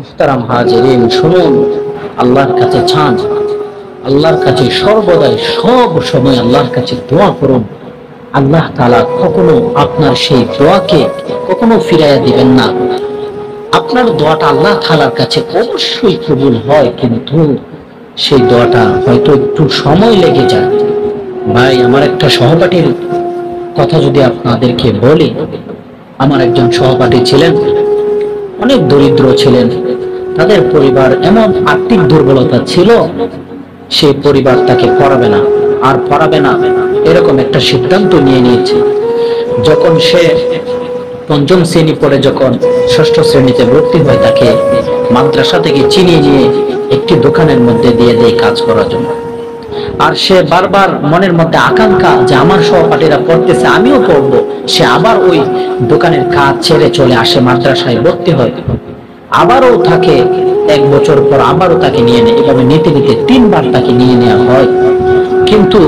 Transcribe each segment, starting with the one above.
মুহতারাম হাজিরিন, শুনুন, আল্লাহর কাছে চান, আল্লাহর কাছে সর্বদাই সব সময় আল্লাহর কাছে দোয়া করুন। আল্লাহ তাআলা কখনো আপনার সেই দোয়াকে কখনো ফিরাইয়া দিবেন না। আপনার দোয়াটা আল্লাহ তাআলার কাছে অবশ্যই কবুল হয়, কিন্তু সেই দোয়াটা হয়তো একটু সময় লেগে যায়। ভাই, আমার একটা সহপাঠীর কথা যদি আপনাদেরকে বলি, আমার একজন সহপাঠী ছিলেন, অনেক দরিদ্র ছিলেন। তাদের পরিবার এমন আর্থিক দুর্বলতা ছিল, সেই পরিবার তাকে পড়াবে না আর পড়াবে না এরকম একটা সিদ্ধান্ত নিয়ে নিয়েছে। যখন সে পঞ্চম শ্রেণী পড়ে যখন ষষ্ঠ শ্রেণীতে ভর্তি হয়, তাকে মাদ্রাসা থেকে চিনিয়ে নিয়ে একটি দোকানের মধ্যে দিয়ে দেয় কাজ করার জন্য। আর সে বারবার মনের মধ্যে আকাঙ্ক্ষা যে আমার সহপাঠীরা পড়তেছে, আমিও পড়বো। সে আবার ওই দোকানের কাজ ছেড়ে চলে আসে, মাদ্রাসায় ভর্তি হয়। আবারও থাকে, এক বছর পর আবারও তাকে নিয়ে নেয়। এভাবে নিতে নিতে 3 বার তাকে নিয়ে নেওয়া হয়। কিন্তু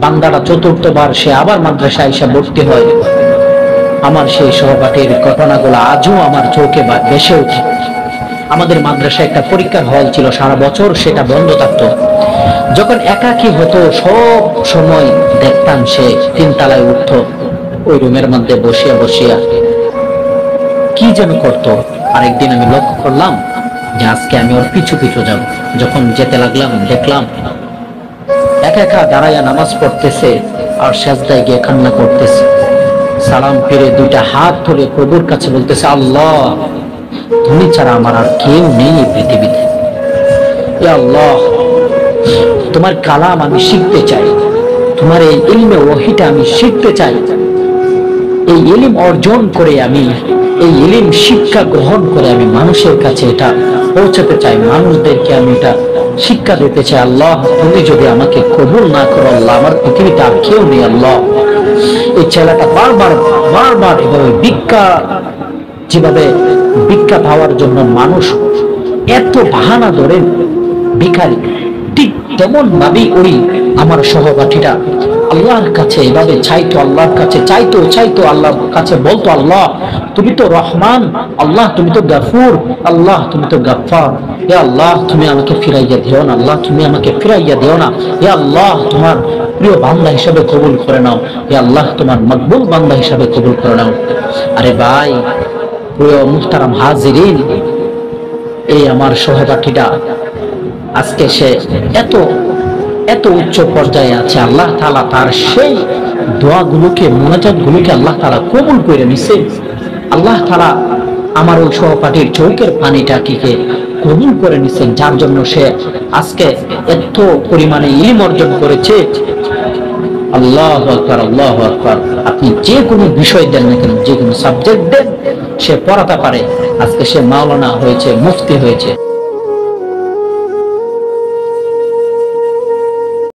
বান্দাটা চতুর্থবার সে আবার মাদ্রাসায় এসে ভর্তি হয়। আমার সেই সহপাঠীর ঘটনাগুলো আজও আমার চোখে ভেসে ওঠে। আমাদের মাদ্রাসায় একটা পরীক্ষার হল ছিল, সারা বছর সেটা বন্ধ থাকতো। যখন একাকী হতো, সব সময় দেখতাম সে 3 তলায় উঠতো, ওই রুমের মধ্যে বসিয়া বসিয়া কি যেন করতো। আরেকদিন আমি লক্ষ্য করলাম যে আজকে আমি ওর পিছু পিছু যাব। যখন যেতে লাগলাম, দেখলাম একা একা দাঁড়াইয়া নামাজ পড়তেছে আর সেজদায় গিয়ে কান্না করতেছে। সালাম ফিরে 2টা হাত ধরে প্রভুর কাছে বলতেছে, আল্লাহ, তুমি ছাড়া আমার আর কেউ নেই এই পৃথিবীতে। ইয়া আল্লাহ, তোমার কালাম আমি শিখতে চাই, তোমার এই ইলমে ওহীটা আমি শিখতে চাই। এই ইলম অর্জন করে আমি, এই ইলম শিক্ষা গ্রহণ করে আমি মানুষের কাছে এটা পৌঁছাতে চাই, মানুষদেরকে আমি এটা শিক্ষা দিতে চাই। আল্লাহ, তুমি যদি আমাকে কবুল না করো, আল্লাহ, আমার পৃথিবীতে আর কেউ নেই। আল্লাহ, এই ছেলেটা বারবার বারবার এভাবে যেভাবে ভিক্ষা পাওয়ার জন্য মানুষ এত বাহানা ধরেন ভিখারি, ঠিক তেমন ভাবেই ওই আমার সহপাঠীরা আল্লাহর কাছে এভাবে চাইতো, আল্লাহর কাছে চাইতো আল্লাহর কাছে বলতো, আল্লাহ, তুমি তো রহমান, আল্লাহ তুমি তো গাফুর, আল্লাহ তুমি তো গাফফার। ইয়া আল্লাহ, তুমি আমাকে ফিরাইয়া দিও না, আল্লাহ তুমি আমাকে ফিরাইয়া দিও না। ইয়া আল্লাহ, তোমার প্রিয় বান্দা হিসাবে কবুল করে নাও। ইয়া আল্লাহ, তোমার মকবুল বান্দা হিসাবে কবুল করে নাও। আরে ভাই, প্রিয় মুহতারাম হাজিরিন, এই আমার সহপাঠীটা আজকে সে এত এত উচ্চ পর্যায়ে আছে। আল্লাহ তাআলা তার সেই দোয়াগুলোকে, মুনাজাতগুলোকে আল্লাহ তাআলা কবুল করে নিছে। আল্লাহ তাআলা আমার ওই সহপাঠীর চোখের পানিটাকে কবুল করে নিছেন, যার জন্য সে আজকে এত পরিমাণে ইলম অর্জন করেছে। আল্লাহু আকবার, আল্লাহু আকবার। আপনি যে কোনো বিষয় দেন না কেন, যে কোনো সাবজেক্ট দেন, সে পড়াতে পারে। আজকে সে মাওলানা হয়েছে, মুফতি হয়েছে।